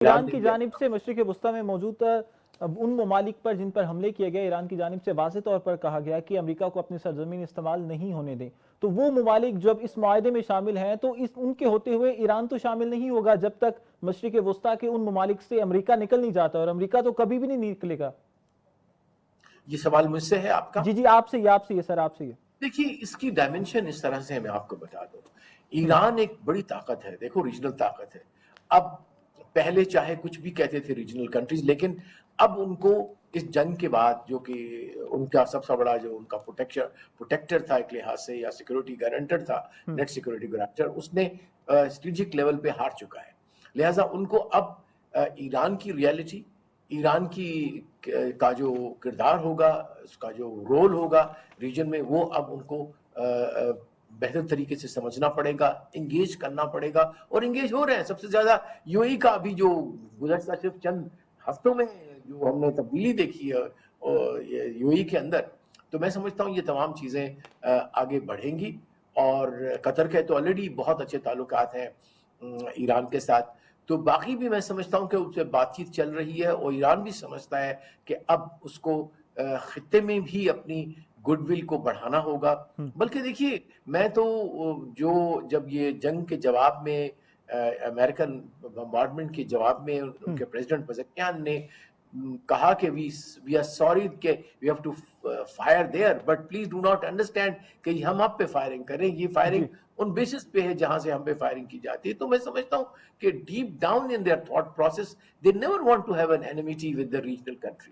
ایران کی جانب سے مشرق وسطیٰ میں موجود ان ممالک پر جن پر حملے کیے گئے، ایران کی جانب سے واضح طور پر کہا گیا کہ امریکہ کو اپنی سرزمین استعمال نہیں ہونے دیں، تو وہ ممالک جب اس معاہدے میں شامل ہیں تو ان کے ہوتے ہوئے ایران تو شامل نہیں ہوگا جب تک مشرق وسطیٰ کے ان ممالک سے امریکہ نکل نہیں جاتا، اور امریکہ تو کبھی بھی نہیں نکلے گا۔ یہ سوال مجھ سے ہے آپ کا؟ جی آپ سے یہ سر، آپ سے یہ دیکھیے اس کی ڈائمنشن اس طرح سے میں آپ کو بتا دوں۔ ایران ایک بڑی طاقت ہے، دیکھو ریجنل طاقت ہے۔ اب پہلے چاہے کچھ بھی کہتے تھے ریجنل کنٹریز، لیکن اب ان کو اس جنگ کے بعد جو کہ ان کا سب سے بڑا جو ان کا پروٹیکٹر تھا ایک لحاظ سے، یا سیکورٹی گارنٹر تھا، نیٹ سیکورٹی گارنٹر، اس نے اسٹریٹجک لیول پہ ہار چکا ہے۔ لہٰذا ان کو اب ایران کی ریالٹی، ایران کا جو کردار ہوگا، اس کا جو رول ہوگا ریجن میں، وہ اب ان کو بہتر طریقے سے سمجھنا پڑے گا، انگیج کرنا پڑے گا، اور انگیج ہو رہے ہیں۔ سب سے زیادہ یو اے کا ابھی جو گزشتہ صرف چند ہفتوں میں جو ہم نے تبدیلی دیکھی ہے یو اے کے اندر، تو میں سمجھتا ہوں یہ تمام چیزیں آگے بڑھیں گی۔ اور قطر کے تو آلریڈی بہت اچھے تعلقات ہیں ایران کے ساتھ، تو باقی بھی میں سمجھتا ہوں کہ اس سے بات چیت چل رہی ہے، اور ایران بھی سمجھتا ہے کہ اب اس کو خطے میں بھی اپنی گڈ ول کو بڑھانا ہوگا۔ بلکہ دیکھیے میں تو جب یہ جنگ کے جواب میں امریکن بمبارڈمنٹ کے جواب میں ان کے پریزیڈنٹ پزکیان نے کہا کہ we are sorry کہ we have to fire there but please do not understand کہ ہم آپ پہ فائرنگ کریں، یہ فائرنگ ان بیسس پہ ہے جہاں سے ہم پہ فائرنگ کی جاتی ہے۔ تو میں سمجھتا ہوں کہ deep down in their thought process they never want to have an enmity with the regional country۔